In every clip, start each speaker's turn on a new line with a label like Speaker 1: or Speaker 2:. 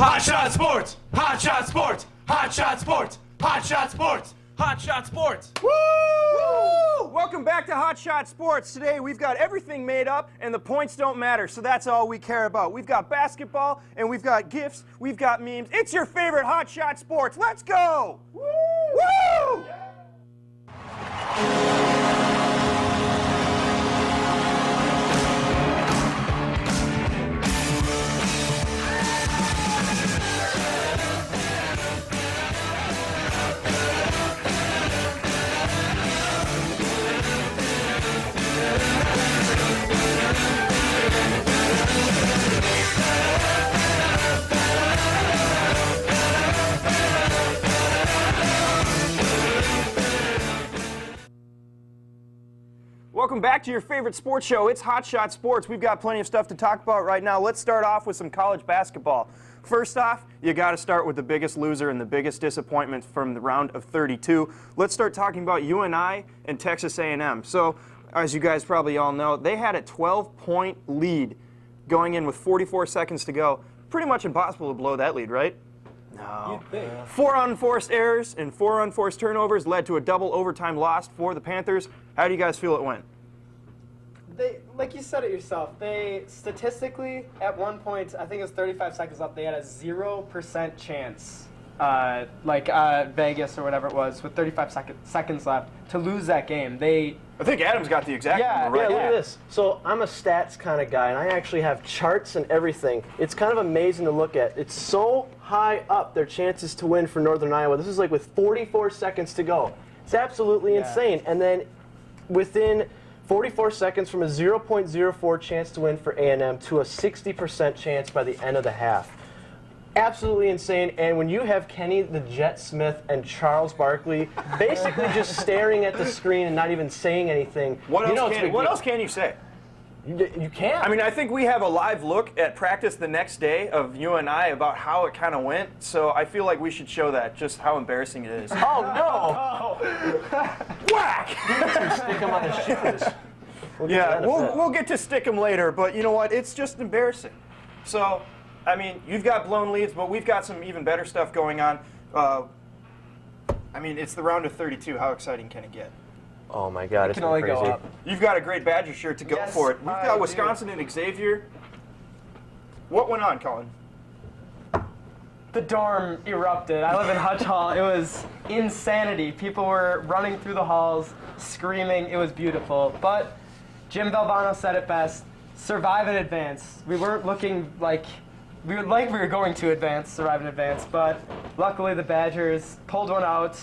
Speaker 1: Hot Shot Sports! Hot Shot Sports! Hot Shot Sports! Hot Shot Sports! Hot Shot Sports!
Speaker 2: Woo! Welcome back to Hot Shot Sports. Today we've got everything made up and the points don't matter, so that's all we care about. We've got basketball and we've got gifts, we've got memes. It's your favorite Hot Shot Sports. Let's go! Woo! Woo! Welcome back to your favorite sports show. It's Hot Shot Sports. We've got plenty of stuff to talk about right now. Let's start off with some college basketball. First off, you got to start with the biggest loser and the biggest disappointment from the round of 32. Let's start talking about UNI and Texas A&M. So, as you guys probably all know, they had a 12-point lead going in with 44 seconds to go. Pretty much impossible to blow that lead, right? No. 4 unforced errors and 4 unforced turnovers led to a double overtime loss for the Panthers. How do you guys feel it went?
Speaker 3: Like you said it yourself, they statistically, at one point, I think it was 35 seconds left, they had a 0% chance, Vegas or whatever it was, with 35 seconds left, to lose that game.
Speaker 2: I think Adam's got the exact number right.
Speaker 4: Yeah, look at this. So I'm a stats kind of guy, and I actually have charts and everything. It's kind of amazing to look at. It's so high up, their chances to win for Northern Iowa. This is like with 44 seconds to go. It's absolutely insane. And then within 44 seconds from a 0.04 chance to win for A&M to a 60% chance by the end of the half. Absolutely insane. And when you have Kenny the Jet Smith and Charles Barkley basically just staring at the screen and not even saying anything,
Speaker 2: what else can you say?
Speaker 4: You can't.
Speaker 2: I mean, I think we have a live look at practice the next day of UNI about how it kind of went. So I feel like we should show that, just how embarrassing it is.
Speaker 4: Oh, no.
Speaker 2: Whack!
Speaker 4: Stick him on his shoes.
Speaker 2: We'll get to stick him later, but you know what? It's just embarrassing. So, I mean, you've got blown leads, but we've got some even better stuff going on. I mean, it's the round of 32. How exciting can it get?
Speaker 4: Oh my God, it's
Speaker 3: can only
Speaker 4: crazy.
Speaker 3: go up.
Speaker 2: You've got a great Badger shirt to go for it. We've got Wisconsin and Xavier. What went on, Colin?
Speaker 3: The dorm erupted. I live in Hutch Hall. It was insanity. People were running through the halls, screaming. It was beautiful. But Jim Valvano said it best: survive and advance. We weren't looking like we were going to advance, survive and advance. But luckily, the Badgers pulled one out.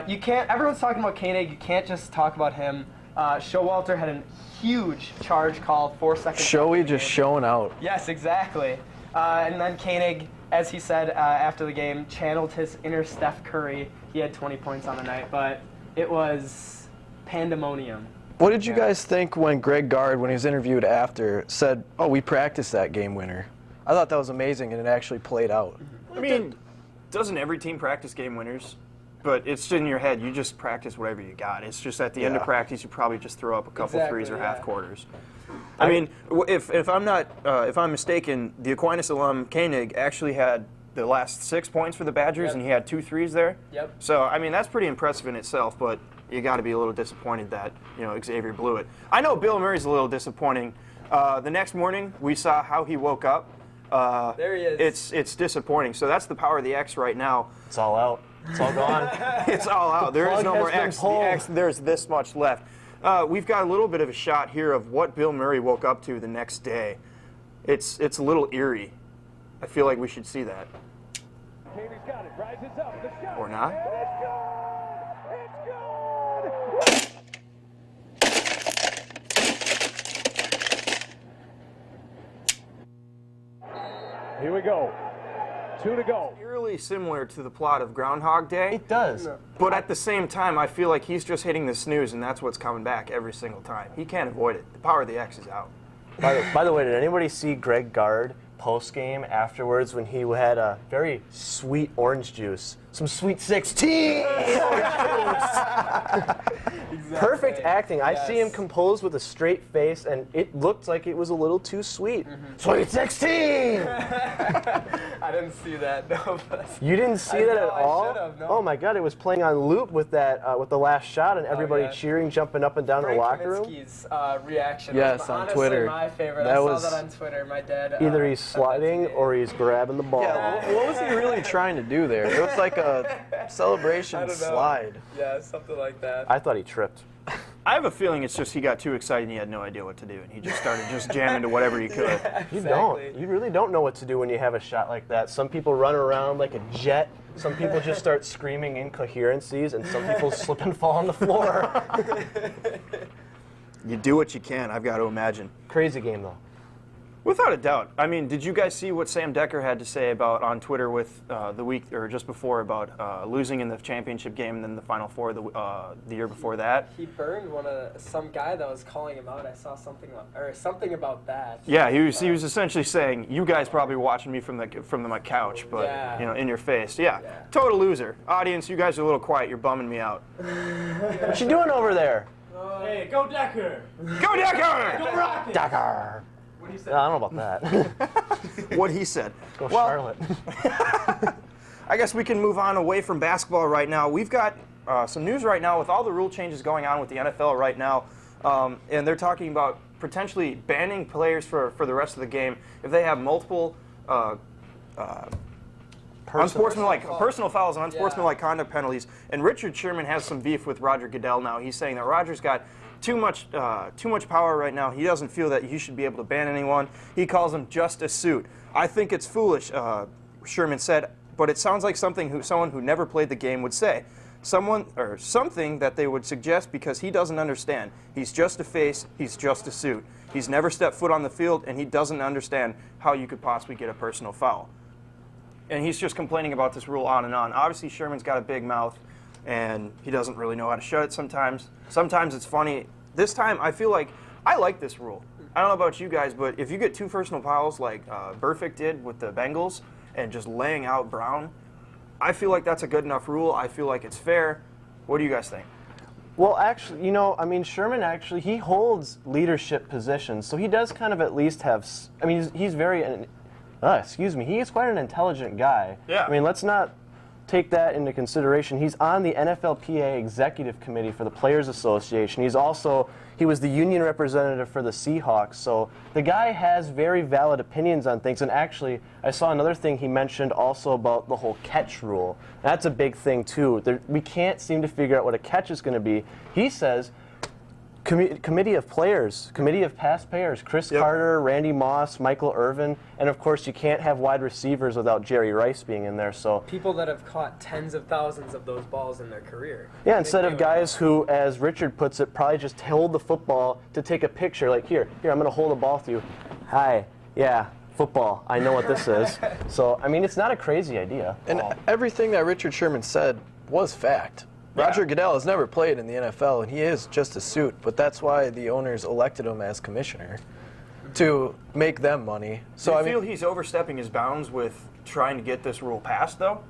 Speaker 3: You can't. Everyone's talking about Koenig. You can't just talk about him. Showalter had a huge charge call, 4 seconds.
Speaker 4: Showy just showing out.
Speaker 3: Yes, exactly. And then Koenig, as he said after the game, channeled his inner Steph Curry. He had 20 points on the night, but it was pandemonium.
Speaker 5: What did you guys think when Greg Gard, when he was interviewed after, said, "Oh, we practiced that game winner"? I thought that was amazing, and it actually played out.
Speaker 2: I mean, doesn't every team practice game winners? But it's in your head. You just practice whatever you got. It's just at the end of practice, you probably just throw up a couple threes or half quarters. I mean, if I'm mistaken, the Aquinas alum Koenig actually had the last 6 points for the Badgers, and he had 2 threes there.
Speaker 3: Yep.
Speaker 2: So I mean, that's pretty impressive in itself. But you got to be a little disappointed that Xavier blew it. I know Bill Murray's a little disappointing. The next morning, we saw how he woke up.
Speaker 3: There he is.
Speaker 2: It's disappointing. So that's the power of the X right now.
Speaker 4: It's all out. It's all gone.
Speaker 2: It's all out. There is no more X. The X. There's this much left. We've got a little bit of a shot here of what Bill Murray woke up to the next day. It's a little eerie. I feel like we should see that. Or not?
Speaker 6: Here we go. 2 to go.
Speaker 2: Eerily similar to the plot of Groundhog Day.
Speaker 4: It does.
Speaker 2: But at the same time, I feel like he's just hitting the snooze, and that's what's coming back every single time. He can't avoid it. The power of the X is out.
Speaker 4: By the way, did anybody see Greg Gard post-game afterwards when he had a very sweet orange juice? Some sweet 16!
Speaker 3: Exactly.
Speaker 4: Perfect acting. I see him
Speaker 3: Yes.
Speaker 4: composed with a straight face, and it looked like it was a little too sweet. Sweet 16!
Speaker 3: I didn't see that. No, but
Speaker 4: You didn't see
Speaker 3: I
Speaker 4: that
Speaker 3: know,
Speaker 4: at
Speaker 3: I
Speaker 4: all?
Speaker 3: should've, no.
Speaker 4: Oh my God! It was playing on loop with that with the last shot, and everybody
Speaker 3: yeah.
Speaker 4: cheering, jumping up and down in
Speaker 3: Frank
Speaker 4: the locker room.
Speaker 3: Kaminsky's reaction
Speaker 5: Yes,
Speaker 3: was
Speaker 5: on
Speaker 3: honestly
Speaker 5: Twitter.
Speaker 3: my favorite.
Speaker 5: That
Speaker 3: I
Speaker 5: was-
Speaker 3: saw that on Twitter. My dad.
Speaker 4: Either he's
Speaker 3: sent that to
Speaker 4: sliding
Speaker 3: me.
Speaker 4: or he's grabbing the ball.
Speaker 5: Yeah, what was he really trying to do there? It was like a celebration
Speaker 3: I don't know.
Speaker 5: slide.
Speaker 3: Yeah, something like that.
Speaker 4: I thought he tripped.
Speaker 2: I have a feeling it's just he got too excited and he had no idea what to do, and he just started just jamming to whatever he could.
Speaker 4: You don't. You really don't know what to do when you have a shot like that. Some people run around like a jet. Some people just start screaming incoherencies, and some people slip and fall on the floor.
Speaker 2: You do what you can, I've got to imagine.
Speaker 4: Crazy game, though.
Speaker 2: Without a doubt. I mean, did you guys see what Sam Decker had to say about on Twitter with the week or just before about losing in the championship game and then the Final Four the year before that?
Speaker 3: He burned some guy that was calling him out. I saw something about that.
Speaker 2: Yeah, he was essentially saying, "You guys probably watching me from my couch, but
Speaker 3: Yeah.
Speaker 2: in your face." Yeah, total loser. Audience, you guys are a little quiet. You're bumming me out.
Speaker 4: What you doing over there?
Speaker 1: Hey, go Decker!
Speaker 2: Go Decker!
Speaker 1: Go Rocket!
Speaker 4: Decker.
Speaker 1: What do you say?
Speaker 4: I don't know about that.
Speaker 2: What he said.
Speaker 4: Go
Speaker 2: Well,
Speaker 4: Charlotte.
Speaker 2: I guess we can move on away from basketball right now. We've got some news right now with all the rule changes going on with the NFL right now, and they're talking about potentially banning players for the rest of the game if they have multiple unsportsmanlike personal fouls and unsportsmanlike conduct penalties. And Richard Sherman has some beef with Roger Goodell now. He's saying that Roger's got too much power right now. He doesn't feel that he should be able to ban anyone. He calls him just a suit. I think it's foolish, Sherman said, but it sounds like someone who never played the game would say. Something that they would suggest because he doesn't understand. He's just a face. He's just a suit. He's never stepped foot on the field, and he doesn't understand how you could possibly get a personal foul. And he's just complaining about this rule on and on. Obviously, Sherman's got a big mouth, and he doesn't really know how to shut it sometimes. Sometimes it's funny. This time, I feel like I like this rule. I don't know about you guys, but if you get two personal fouls like Burfict did with the Bengals and just laying out Brown, I feel like that's a good enough rule. I feel like it's fair. What do you guys think?
Speaker 4: Well, actually, Sherman actually, he holds leadership positions, so he does kind of at least have, he's very, he is quite an intelligent guy.
Speaker 2: Yeah.
Speaker 4: I mean, let's not take that into consideration. He's on the NFLPA Executive Committee for the Players Association. He was the union representative for the Seahawks, so the guy has very valid opinions on things. And actually, I saw another thing he mentioned also about the whole catch rule. That's a big thing, too. We can't seem to figure out what a catch is going to be. He says, committee of past players, Chris Carter, Randy Moss, Michael Irvin, and of course you can't have wide receivers without Jerry Rice being in there. So
Speaker 3: People that have caught tens of thousands of those balls in their career.
Speaker 4: yeah, instead of guys who, as Richard puts it, probably just hold the football to take a picture, like here, I'm going to hold the ball to you. Hi, yeah, football, I know what this is. So, it's not a crazy idea.
Speaker 5: And everything that Richard Sherman said was fact. Roger Goodell has never played in the NFL, and he is just a suit, but that's why the owners elected him as commissioner, to make them money.
Speaker 2: So do you feel he's overstepping his bounds with trying to get this rule passed, though?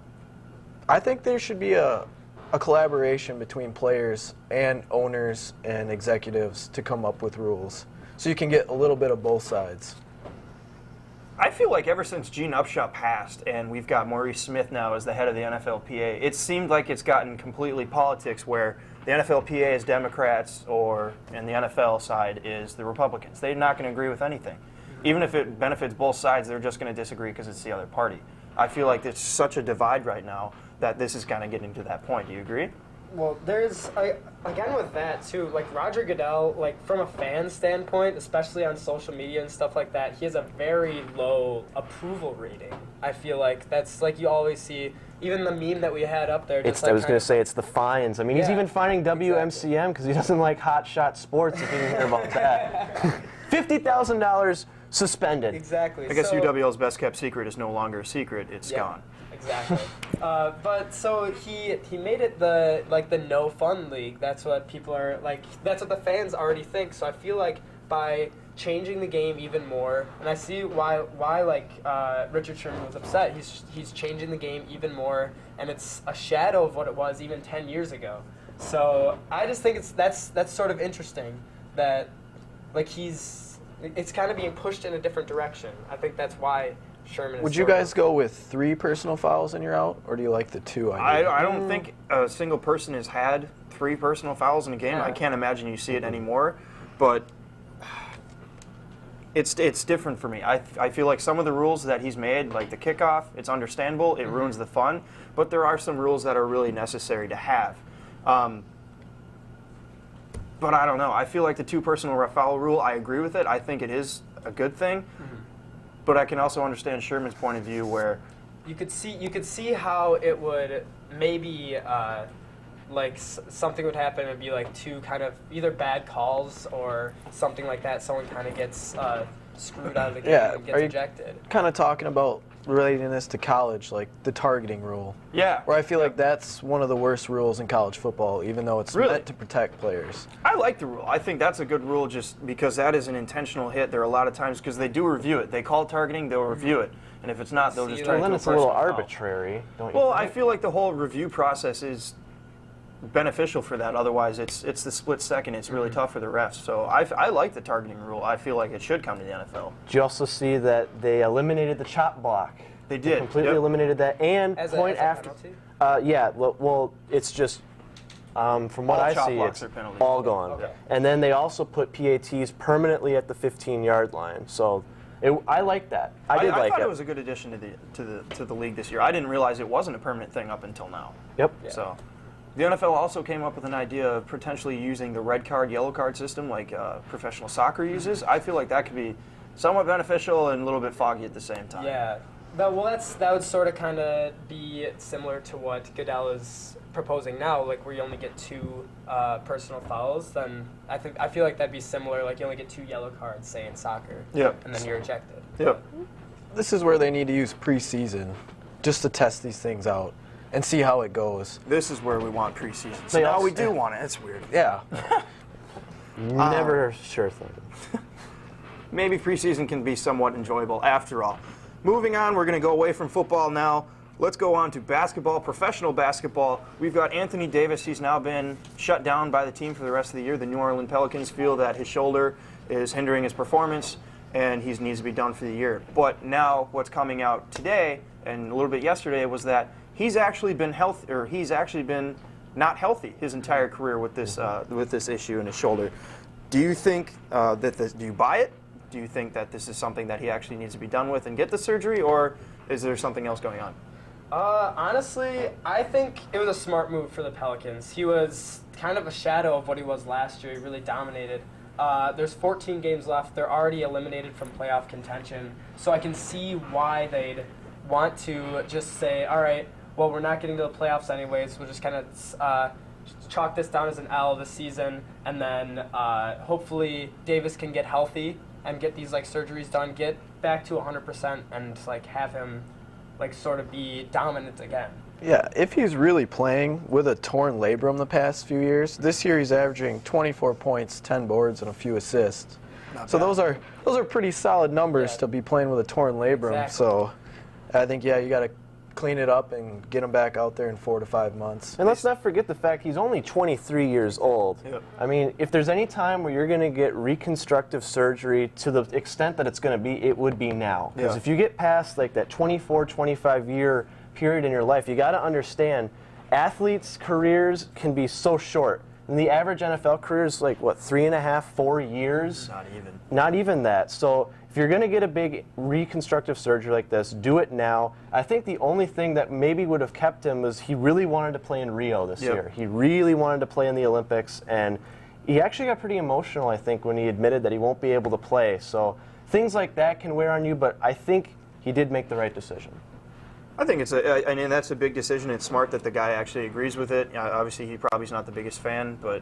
Speaker 5: I think there should be a collaboration between players and owners and executives to come up with rules, so you can get a little bit of both sides.
Speaker 2: I feel like ever since Gene Upshaw passed and we've got Maurice Smith now as the head of the NFLPA, it seemed like it's gotten completely politics where the NFLPA is Democrats and the NFL side is the Republicans. They're not going to agree with anything. Even if it benefits both sides, they're just going to disagree because it's the other party. I feel like there's such a divide right now that this is kind of getting to that point. Do you agree?
Speaker 3: Well, again with that too, like Roger Goodell, like from a fan standpoint, especially on social media and stuff like that, he has a very low approval rating. I feel like that's like you always see, even the meme that we had up there.
Speaker 4: I was going to say it's the fines. He's even fining WMCM because he doesn't like Hot Shot Sports, if you didn't hear about that. $50,000 suspended.
Speaker 3: Exactly.
Speaker 2: I guess UWL's best kept secret is no longer a secret. It's gone.
Speaker 3: Exactly. But so he made it the no fun league. That's what people are like. That's what the fans already think. So I feel like by changing the game even more, and I see why Richard Sherman was upset. He's changing the game even more, and it's a shadow of what it was even 10 years ago. So I just think that's sort of interesting that like it's kind of being pushed in a different direction. I think that's why Sherman.
Speaker 5: Would you guys go with 3 personal fouls and you're out, or do you like the 2 idea?
Speaker 2: I don't think a single person has had 3 personal fouls in a game.
Speaker 3: Yeah.
Speaker 2: I can't imagine you see it anymore, but it's different for me. I feel like some of the rules that he's made, like the kickoff, it's understandable. It ruins the fun, but there are some rules that are really necessary to have. But I don't know. I feel like the 2 personal foul rule, I agree with it. I think it is a good thing. But I can also understand Sherman's point of view where
Speaker 3: you could see how it would maybe something would happen and be like 2 kind of either bad calls or something like that. Someone kind of gets screwed out of the game and gets ejected.
Speaker 5: Kind of talking about relating this to college, like the targeting rule.
Speaker 2: Yeah.
Speaker 5: Where I feel like that's one of the worst rules in college football, even though it's
Speaker 2: Really?
Speaker 5: meant to protect players.
Speaker 2: I like the rule. I think that's a good rule just because that is an intentional hit. There are a lot of times because they do review it. They call targeting, they'll review it. And if it's not, they'll just
Speaker 3: See,
Speaker 2: try to
Speaker 4: Well,
Speaker 2: do
Speaker 4: then
Speaker 2: a
Speaker 4: it's a little
Speaker 2: personal foul.
Speaker 4: arbitrary, don't you
Speaker 2: Well,
Speaker 4: think?
Speaker 2: I feel like the whole review process is beneficial for that. Otherwise, it's the split second. It's really tough for the refs. So I like the targeting rule. I feel like it should come to the NFL.
Speaker 4: Did you also see that they eliminated the chop block?
Speaker 2: They did.
Speaker 4: Completely
Speaker 2: Yep.
Speaker 4: eliminated that, and
Speaker 3: As
Speaker 4: point
Speaker 3: a
Speaker 4: after.
Speaker 3: penalty?
Speaker 4: Yeah. Well, it's just from what
Speaker 2: All
Speaker 4: I
Speaker 2: chop
Speaker 4: see,
Speaker 2: blocks
Speaker 4: it's
Speaker 2: are penalties.
Speaker 4: all gone.
Speaker 3: Okay.
Speaker 4: And then they also put PATs permanently at the 15-yard line. So I like that. I did like
Speaker 2: thought
Speaker 4: it.
Speaker 2: it was a good addition to the league this year. I didn't realize it wasn't a permanent thing up until now.
Speaker 4: Yep.
Speaker 2: So, the NFL also came up with an idea of potentially using the red card, yellow card system like professional soccer uses. I feel like that could be somewhat beneficial and a little bit foggy at the same time.
Speaker 3: Yeah. That would sort of kind of be similar to what Goodell is proposing now, like where you only get 2 personal fouls. Then I feel like that'd be similar. Like you only get 2 yellow cards, say in soccer,
Speaker 2: Yep.
Speaker 3: and then you're ejected.
Speaker 2: Yep.
Speaker 5: This is where they need to use preseason just to test these things out and see how it goes.
Speaker 2: This is where we want preseason. So
Speaker 4: They
Speaker 2: now
Speaker 4: also-
Speaker 2: we do want it. It's weird.
Speaker 5: Yeah.
Speaker 4: Never sure thing.
Speaker 2: Maybe preseason can be somewhat enjoyable after all. Moving on, we're going to go away from football now. Let's go on to basketball, professional basketball. We've got Anthony Davis. He's now been shut down by the team for the rest of the year. The New Orleans Pelicans feel that his shoulder is hindering his performance, and he needs to be done for the year. But now what's coming out today and a little bit yesterday was that he's actually been healthy, or he's actually been not healthy his entire career with this issue in his shoulder. Do you think do you buy it? Do you think that this is something that he actually needs to be done with and get the surgery, or is there something else going on?
Speaker 3: Honestly, I think it was a smart move for the Pelicans. He was kind of a shadow of what he was last year. He really dominated. There's 14 games left. They're already eliminated from playoff contention. So I can see why they'd want to just say, all right, well, we're not getting to the playoffs anyways. We'll just kind of chalk this down as an L this season, and then hopefully Davis can get healthy and get these surgeries done, get back to 100%, and have him sort of be dominant again.
Speaker 5: Yeah, if he's really playing with a torn labrum the past few years, this year he's averaging 24 points, 10 boards, and a few assists. So those are pretty solid numbers to be playing with a torn labrum.
Speaker 3: Exactly.
Speaker 5: So I think you got to clean it up and get him back out there in 4 to 5 months.
Speaker 4: And let's not forget the fact he's only 23 years old.
Speaker 2: Yep.
Speaker 4: I mean, if there's any time where you're going to get reconstructive surgery to the extent that it's going to be, it would be now. Because
Speaker 2: Yeah.
Speaker 4: if you get past that 24, 25-year period in your life, you got to understand athletes' careers can be so short. And the average NFL career is 3.5, 4 years?
Speaker 2: Not even.
Speaker 4: Not even that. So if you're going to get a big reconstructive surgery like this, do it now. I think the only thing that maybe would have kept him was he really wanted to play in Rio this
Speaker 2: Yep.
Speaker 4: year. He really wanted to play in the Olympics, and he actually got pretty emotional, I think, when he admitted that he won't be able to play. So things like that can wear on you, but I think he did make the right decision.
Speaker 2: I think that's a big decision. It's smart that the guy actually agrees with it. Obviously, he probably is not the biggest fan, but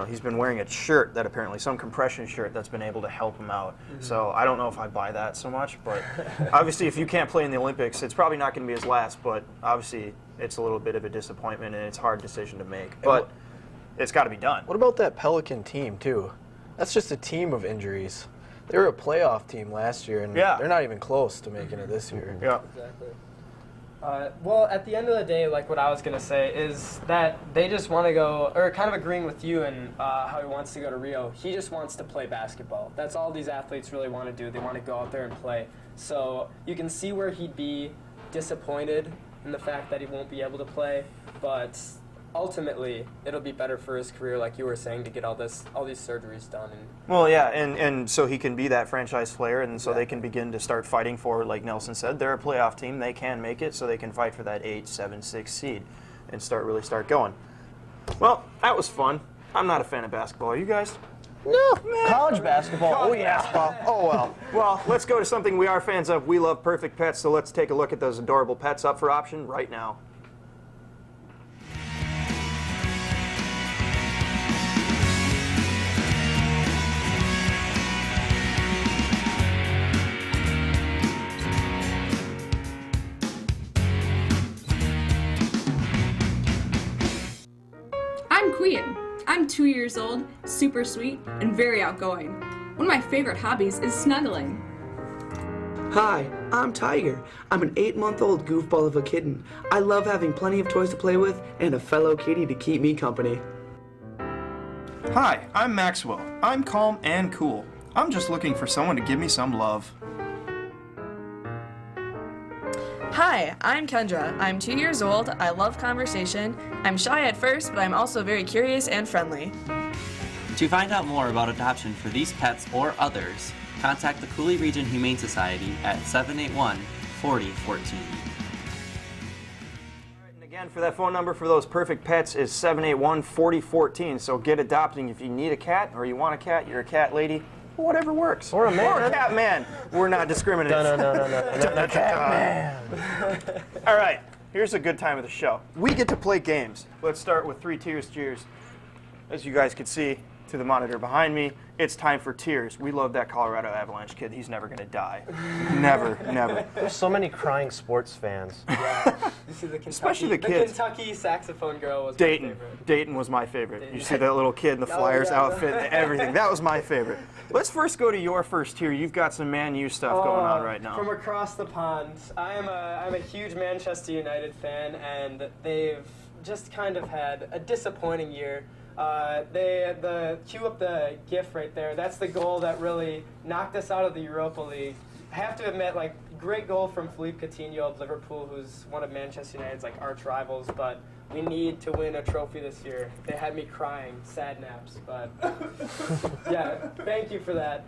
Speaker 2: he's been wearing a shirt that apparently some compression shirt that's been able to help him out. Mm-hmm. So I don't know if I buy that so much, but obviously, if you can't play in the Olympics, it's probably not going to be his last. But obviously, it's a little bit of a disappointment and it's a hard decision to make. But it's got to be done.
Speaker 5: What about that Pelican team, too? That's just a team of injuries. They were a playoff team last year, and
Speaker 2: Yeah.
Speaker 5: they're not even close to making it this year.
Speaker 2: Yeah.
Speaker 3: Exactly. Well, at the end of the day, like what I was going to say is that they just want to go, or kind of agreeing with you and how he wants to go to Rio. He just wants to play basketball. That's all these athletes really want to do. They want to go out there and play. So you can see where he'd be disappointed in the fact that he won't be able to play, but ultimately it'll be better for his career, like you were saying, to get all these surgeries done.
Speaker 2: Well, yeah, and so he can be that franchise player, and so they can begin to start fighting for, like Nelson said, they're a playoff team. They can make it, so they can fight for that 8, 7, 6 seed and really start going. Well, that was fun. I'm not a fan of basketball. Are you guys?
Speaker 4: No. College basketball.
Speaker 2: College basketball. Oh, well. Well, let's go to something we are fans of. We love perfect pets, so let's take a look at those adorable pets up for option right now.
Speaker 7: I'm Queen. I'm 2 years old, super sweet, and very outgoing. One of my favorite hobbies is snuggling.
Speaker 8: Hi, I'm Tiger. I'm an 8-month-old goofball of a kitten. I love having plenty of toys to play with and a fellow kitty to keep me company.
Speaker 2: Hi, I'm Maxwell. I'm calm and cool. I'm just looking for someone to give me some love.
Speaker 9: Hi, I'm Kendra. I'm 2 years old. I love conversation. I'm shy at first, but I'm also very curious and friendly.
Speaker 10: To find out more about adoption for these pets or others, contact the Cooley Region Humane Society at 781-4014.
Speaker 2: And again, for that phone number for those perfect pets is 781-4014. So get adopting if you need a cat or you want a cat, you're a cat lady. Whatever works.
Speaker 4: Or a man.
Speaker 2: Or a cat man. We're not discriminating.
Speaker 4: No. Cat man.
Speaker 2: All right, here's a good time of the show. We get to play games. Let's start with 3 tiers cheers. As you guys can see to the monitor behind me, it's time for tiers. We love that Colorado Avalanche kid. He's never going to die. Never.
Speaker 4: There's so many crying sports fans.
Speaker 3: Yeah, you see the Kentucky,
Speaker 2: Especially the kids.
Speaker 3: Kentucky saxophone girl was
Speaker 2: Dayton.
Speaker 3: my favorite.
Speaker 2: Dayton was my favorite. You see that little kid in the Flyers outfit and everything. That was my favorite. Let's first go to your first tier. You've got some Man U stuff going on right now.
Speaker 3: From across the pond, I'm a huge Manchester United fan, and they've just kind of had a disappointing year. Cue up the GIF right there. That's the goal that really knocked us out of the Europa League. I have to admit, like, great goal from Philippe Coutinho of Liverpool, who's one of Manchester United's like arch rivals. But we need to win a trophy this year. They had me crying, sad naps. But yeah, thank you for that.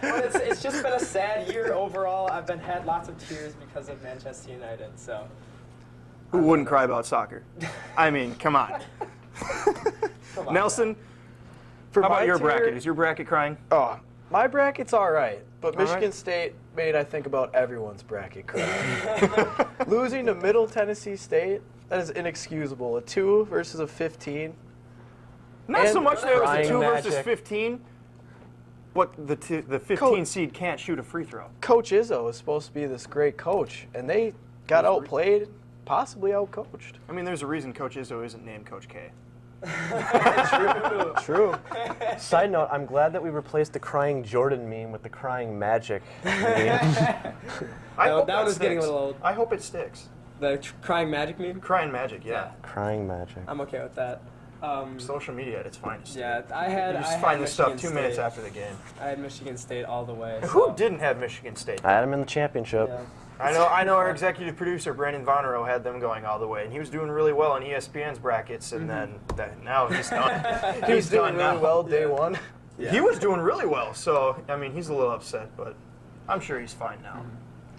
Speaker 3: But it's just been a sad year overall. I've had lots of tears because of Manchester United. So.
Speaker 2: Who wouldn't cry about soccer? I mean, come on. Nelson, how about your bracket? Is your bracket crying?
Speaker 5: Oh, my bracket's all right, but
Speaker 2: All
Speaker 5: Michigan
Speaker 2: right.
Speaker 5: State made, I think, about everyone's bracket cry. Losing to Middle Tennessee State, that is inexcusable. A 2 versus a 15.
Speaker 2: Not so
Speaker 5: And
Speaker 2: much that it was a
Speaker 4: crying
Speaker 2: 2 versus
Speaker 4: magic.
Speaker 2: 15, but the 15 seed can't shoot a free throw.
Speaker 5: Coach Izzo is supposed to be this great coach, and they got outplayed, possibly outcoached.
Speaker 2: I mean, there's a reason Coach Izzo isn't named Coach K.
Speaker 4: True. Side note, I'm glad that we replaced the crying Jordan meme with the crying Magic meme.
Speaker 2: I hope
Speaker 3: that was getting a
Speaker 2: sticks.
Speaker 3: little old.
Speaker 2: I hope it sticks.
Speaker 3: The crying magic meme?
Speaker 2: Crying Magic, yeah.
Speaker 4: Crying Magic.
Speaker 3: I'm okay with that.
Speaker 2: Social media at its finest.
Speaker 3: Yeah,
Speaker 2: You just find this stuff 2 minutes after the game.
Speaker 3: I had Michigan State all the way.
Speaker 2: Who
Speaker 3: so-
Speaker 2: didn't have Michigan State?
Speaker 4: I had him in the championship.
Speaker 3: Yeah.
Speaker 2: I know our executive producer, Brandon Vonero, had them going all the way, and he was doing really well on ESPN's brackets, and then now he's done.
Speaker 5: He's doing really well day one.
Speaker 2: He was doing really well, so, I mean, he's a little upset, but I'm sure he's fine now.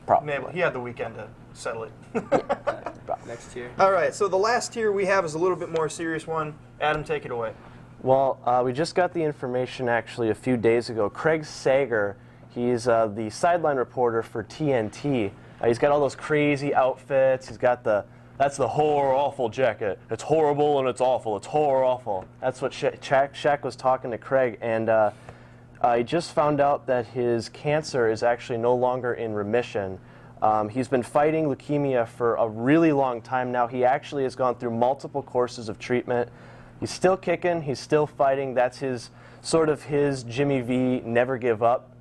Speaker 4: Probably.
Speaker 2: Man, he had the weekend to settle it.
Speaker 3: Next tier.
Speaker 2: All right, so the last tier we have is a little bit more serious one. Adam, take it away.
Speaker 4: Well, we just got the information actually a few days ago. Craig Sager, he's the sideline reporter for TNT. He's got all those crazy outfits. He's got that's the horror awful jacket. It's horrible and it's awful. It's horror awful. That's what Shaq was talking to Craig, and I just found out that his cancer is actually no longer in remission. He's been fighting leukemia for a really long time now. He actually has gone through multiple courses of treatment. He's still kicking. He's still fighting. That's his Jimmy V never give up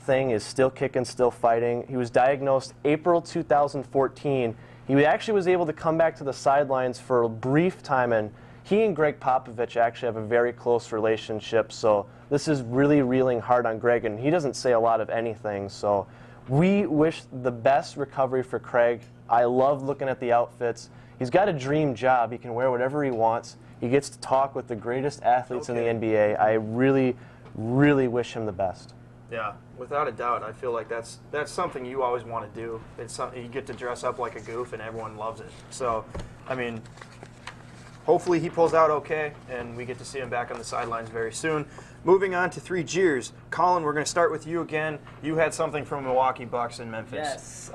Speaker 4: thing is still kicking, still fighting. He was diagnosed April 2014. He actually was able to come back to the sidelines for a brief time, and he and Greg Popovich actually have a very close relationship, so this is really reeling hard on Greg, and he doesn't say a lot of anything, so we wish the best recovery for Craig. I love looking at the outfits. He's got a dream job. He can wear whatever he wants. He gets to talk with the greatest athletes in the NBA. I really, really wish him the best.
Speaker 2: Yeah, without a doubt. I feel like that's something you always want to do. It's something you get to dress up like a goof, and everyone loves it. So, I mean, hopefully he pulls out okay, and we get to see him back on the sidelines very soon. Moving on to 3 Jeers. Colin, we're going to start with you again. You had something from Milwaukee Bucks in Memphis.
Speaker 3: Yes.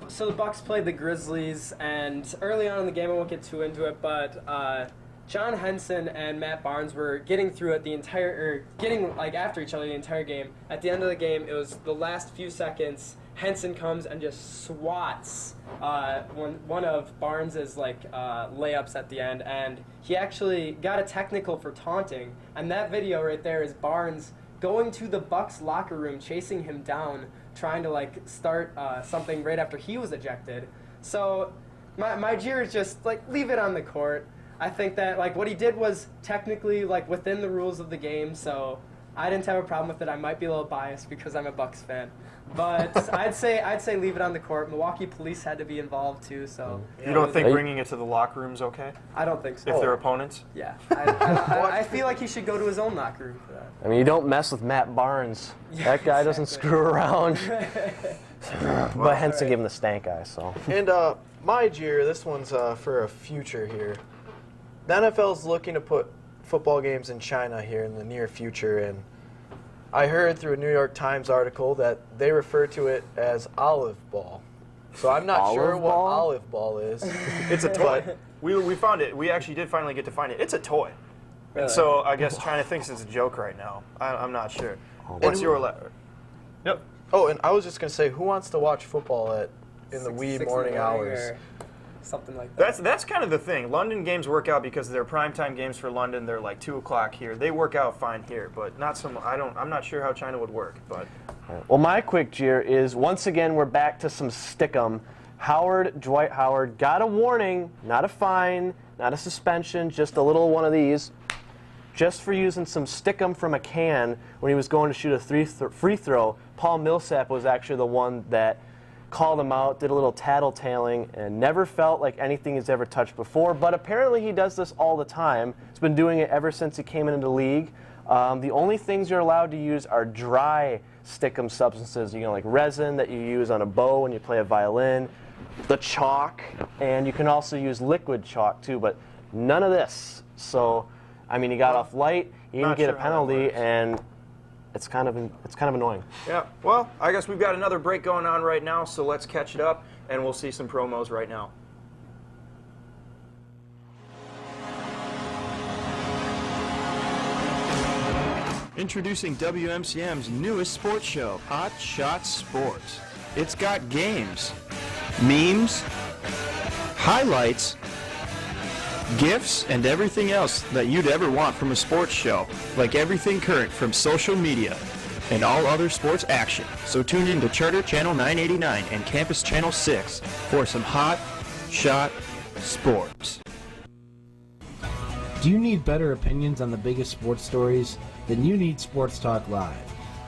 Speaker 3: So the Bucks played the Grizzlies, and early on in the game, I won't get too into it, but John Henson and Matt Barnes were getting through it after each other the entire game. At the end of the game, it was the last few seconds. Henson comes and just swats one of Barnes's layups at the end, and he actually got a technical for taunting. And that video right there is Barnes going to the Bucks locker room, chasing him down, trying to start something right after he was ejected. So my jeer is just leave it on the court. I think that what he did was technically within the rules of the game, so I didn't have a problem with it. I might be a little biased because I'm a Bucks fan, but I'd say leave it on the court. Milwaukee police had to be involved too, so.
Speaker 2: You don't think bringing it to the locker room's okay?
Speaker 3: I don't think so.
Speaker 2: If they're opponents?
Speaker 3: Yeah, I feel like he should go to his own locker room for that.
Speaker 4: I mean, you don't mess with Matt Barnes. That guy doesn't screw around. But Henson gave him the stank eye, so.
Speaker 5: And my jeer, this one's for a future here. The NFL's looking to put football games in China here in the near future, and I heard through a New York Times article that they refer to it as olive ball. So I'm not sure what olive ball is.
Speaker 2: It's a toy. We found it. We actually did finally get to find it. It's a toy. Really? And so I guess China thinks it's a joke right now. I'm not sure. What's your letter? Yep.
Speaker 5: Oh, and I was just going to say, who wants to watch football in the wee morning hours?
Speaker 3: Something like that.
Speaker 2: That's kind of the thing. London games work out because they're primetime games for London. They're 2 o'clock here. They work out fine here, but not some. I'm not sure how China would work, but.
Speaker 4: Well, my quick jeer is once again we're back to some stickum. Dwight Howard got a warning, not a fine, not a suspension, just a little one of these, just for using some stickum from a can when he was going to shoot a free throw. Paul Millsap was actually the one that called him out, did a little tattletaling, and never felt like anything he's ever touched before. But apparently he does this all the time. He's been doing it ever since he came into the league. The only things you're allowed to use are dry stickum substances, like resin that you use on a bow when you play a violin, the chalk, and you can also use liquid chalk too, but none of this. So, I mean, he got off light, he didn't get a penalty, and it's kind of annoying.
Speaker 2: Yeah, well, I guess we've got another break going on right now, so let's catch it up, and we'll see some promos right now.
Speaker 11: Introducing WMCM's newest sports show, Hot Shot Sports. It's got games, memes, highlights, gifts, and everything else that you'd ever want from a sports show, like everything current from social media and all other sports action. So tune in to Charter Channel 989 and Campus Channel 6 for some Hot Shot Sports.
Speaker 12: Do you need better opinions on the biggest sports stories? Then you need Sports Talk Live.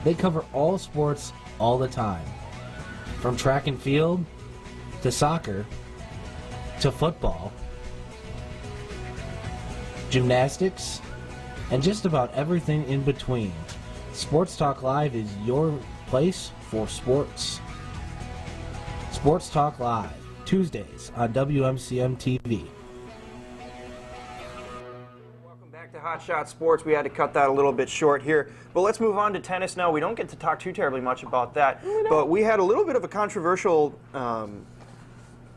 Speaker 12: They cover all sports all the time. From track and field, to soccer, to football, gymnastics, and just about everything in between. Sports Talk Live is your place for sports. Sports Talk Live, Tuesdays on WMCM TV.
Speaker 2: Back to Hot Shot Sports. We had to cut that a little bit short here, but let's move on to tennis now. We don't get to talk too terribly much about that, but we had a little bit of a controversial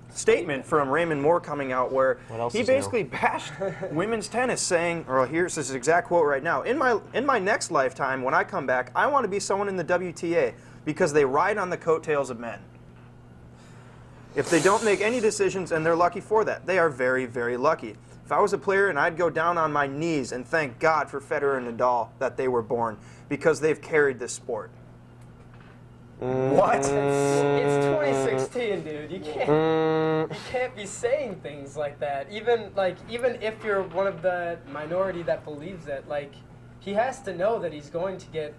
Speaker 2: statement from Raymond Moore coming out where he basically bashed women's tennis, saying, or here's his exact quote right now, in my next lifetime, when I come back, I want to be someone in the WTA because they ride on the coattails of men. If they don't make any decisions, and they're lucky for that, they are very, very lucky. If I was a player, and I'd go down on my knees and thank God for Federer and Nadal that they were born, because they've carried this sport. What?
Speaker 3: It's 2016, dude. You can't be saying things like that. Even if you're one of the minority that believes it, like he has to know that he's going to get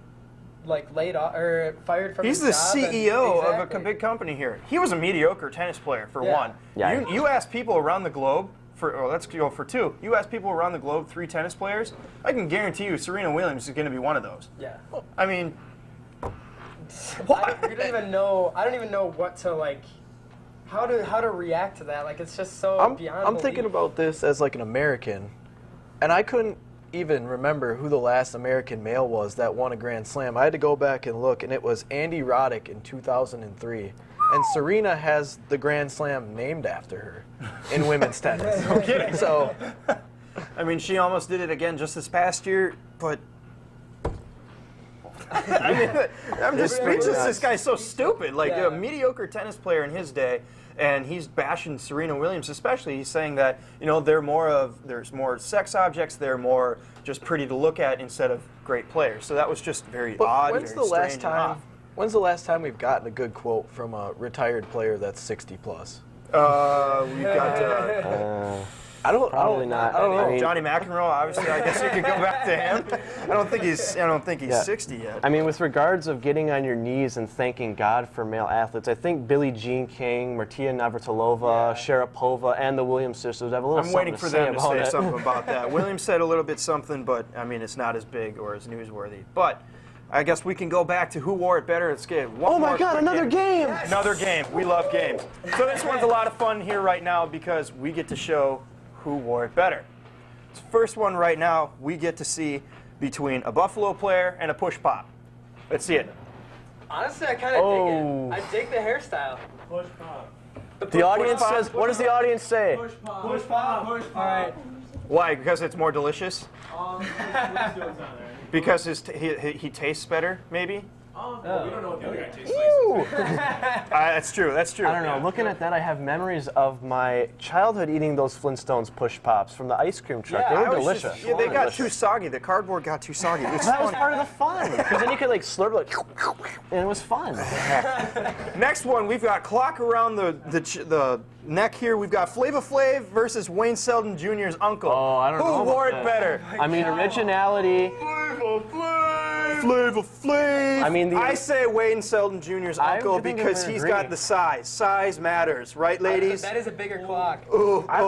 Speaker 3: laid off or fired from
Speaker 2: He's
Speaker 3: his
Speaker 2: the
Speaker 3: job.
Speaker 2: CEO of a big company here. He was a mediocre tennis player for one.
Speaker 4: Yeah.
Speaker 2: You ask people around the globe let's go for two. You ask people around the globe 3 tennis players, I can guarantee you Serena Williams is going to be one of those.
Speaker 3: Yeah.
Speaker 2: I mean,
Speaker 3: I don't even know what to how to react to that. Like it's just so beyond.
Speaker 5: I'm thinking about this as like an American, and I couldn't even remember who the last American male was that won a Grand Slam. I had to go back and look, and it was Andy Roddick in 2003. And Serena has the Grand Slam named after her in women's tennis.
Speaker 2: No kidding.
Speaker 5: So,
Speaker 2: I mean, she almost did it again just this past year, but I mean, I'm just speechless. This guy's so stupid. Like a mediocre tennis player in his day, and he's bashing Serena Williams, especially. He's saying that there's more sex objects, they're more just pretty to look at instead of great players. So that was just very odd.
Speaker 5: When's the last time we've gotten a good quote from a retired player that's 60 plus?
Speaker 2: We've got. I don't know. Johnny McEnroe, obviously. I guess you could go back to him. I don't think he's 60 yet.
Speaker 4: I mean, with regards of getting on your knees and thanking God for male athletes, I think Billie Jean King, Martina Navratilova, Sharapova, and the Williams sisters have a little.
Speaker 2: I'm waiting for them to say
Speaker 4: something
Speaker 2: about that. Williams said a little bit something, but I mean, it's not as big or as newsworthy. But I guess we can go back to who wore it better. Let's get one more quick
Speaker 4: another game!
Speaker 2: Yes. Another game. We love games. So this one's a lot of fun here right now because we get to show who wore it better. This first one right now, we get to see between a Buffalo player and a push pop. Let's see it.
Speaker 3: Honestly, I kind of dig it. I dig the hairstyle.
Speaker 1: Push pop.
Speaker 4: The audience says, what does the audience say?
Speaker 1: Push pop. Push pop. Push pop.
Speaker 3: All right.
Speaker 2: Why? Because it's more delicious? Because he tastes better, maybe?
Speaker 1: We don't know what the other guy tastes like.
Speaker 2: That's true. That's true.
Speaker 4: I don't know. Looking at that, I have memories of my childhood eating those Flintstones push pops from the ice cream truck. They were delicious.
Speaker 2: They got too soggy. The cardboard got too soggy.
Speaker 4: That was part of the fun. Because then you could slurp and it was fun.
Speaker 2: Next one, we've got clock around the neck here. We've got Flava Flav versus Wayne Selden Jr.'s uncle.
Speaker 4: Oh, I don't know.
Speaker 2: Who wore it better?
Speaker 4: I mean, originality.
Speaker 2: Flava Flav.
Speaker 4: I mean,
Speaker 2: I say Wayne Selden Jr.'s uncle because he's got the size. Size matters, right, ladies?
Speaker 3: That is a bigger clock.
Speaker 5: I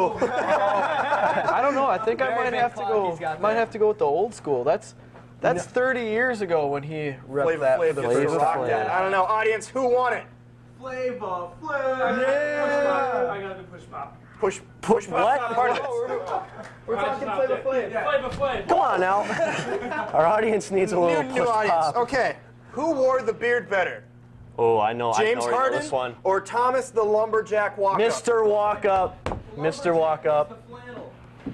Speaker 5: don't know. I think I might have to go. Might have to go with the old school. That's 30 years ago when he repped that.
Speaker 2: Flava Flav. I don't know, audience, who won it?
Speaker 1: Flava Flav. Yeah. I got the push pop.
Speaker 2: Push
Speaker 4: what?
Speaker 2: Not part of this.
Speaker 3: We're talking Flava Flav.
Speaker 1: Flava Flav.
Speaker 4: Come on now. Our audience needs a little
Speaker 2: New
Speaker 4: push
Speaker 2: audience.
Speaker 4: pop.
Speaker 2: Okay, who wore the beard better?
Speaker 4: Oh, I know.
Speaker 2: James
Speaker 4: I know
Speaker 2: Harden
Speaker 4: this one.
Speaker 2: or Thomas the Lumberjack Walkup?
Speaker 4: Mr. Walk Up. Mr. Walk Up.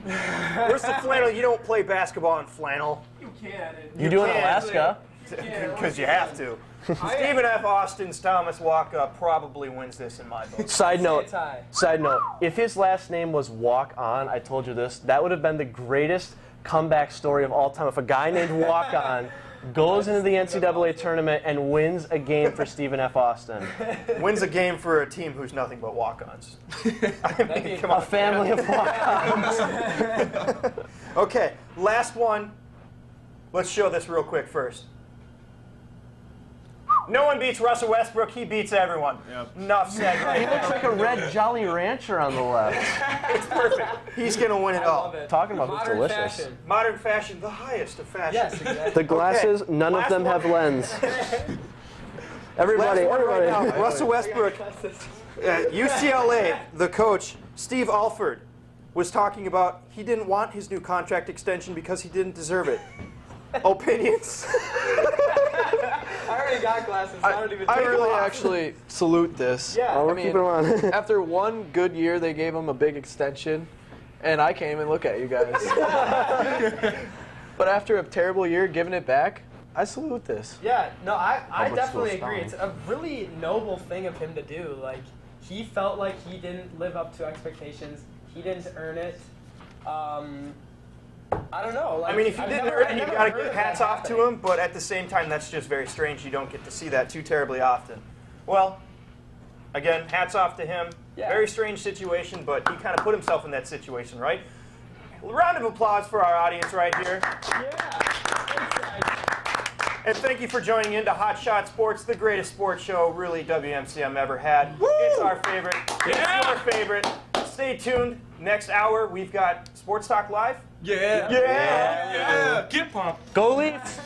Speaker 2: Where's the flannel? You don't play basketball in flannel.
Speaker 1: You can.
Speaker 4: You do in Alaska.
Speaker 2: Because you have to. Stephen F. Austin's Thomas Walkup probably wins this in my book.
Speaker 4: Side note, if his last name was Walk On, I told you this, that would have been the greatest comeback story of all time. If a guy named Walk On goes into the NCAA tournament and wins a game for Stephen F. Austin.
Speaker 2: Wins a game for a team who's nothing but walk-ons. I mean, come on.
Speaker 4: A family of walk-ons.
Speaker 2: Okay, last one. Let's show this real quick first. No one beats Russell Westbrook. He beats everyone. Yep. Enough said.
Speaker 4: He looks like a red Jolly Rancher on the left.
Speaker 2: It's perfect. He's going to win it all.
Speaker 4: Talking about who's delicious.
Speaker 3: Fashion.
Speaker 2: Modern fashion, the highest of fashion.
Speaker 3: Yes, exactly.
Speaker 4: The glasses, none of them have lens. Everybody.
Speaker 2: Right now, Russell Westbrook, UCLA, the coach, Steve Alford, was talking about he didn't want his new contract extension because he didn't deserve it. Opinions?
Speaker 3: I already got glasses. So I don't even
Speaker 5: I
Speaker 3: take
Speaker 5: really
Speaker 3: them off.
Speaker 5: actually salute this.
Speaker 3: Yeah.
Speaker 4: Oh, we're keeping them on.
Speaker 5: After one good year, they gave him a big extension, and I came and look at you guys. But after a terrible year, giving it back, I salute this.
Speaker 3: Yeah, no, I
Speaker 4: much
Speaker 3: definitely
Speaker 4: still
Speaker 3: agree. It's a really noble thing of him to do. Like, he felt like he didn't live up to expectations. He didn't earn it. I don't know. Like,
Speaker 2: I mean, if you didn't earn it, you got to give hats off to
Speaker 3: him.
Speaker 2: him, but at the same time, that's just very strange. You don't get to see that too terribly often. Well, again, hats off to him.
Speaker 3: Yeah.
Speaker 2: Very strange situation, but he kind of put himself in that situation, right? Round of applause for our audience right here. And thank you for joining in to Hot Shot Sports, the greatest sports show really WMCM ever had. Woo! It's our favorite.
Speaker 1: Yeah!
Speaker 2: It's your favorite. Stay tuned. Next hour, we've got Sports Talk Live.
Speaker 1: Yeah.
Speaker 2: Yeah.
Speaker 1: Get pumped.
Speaker 2: Go Leafs.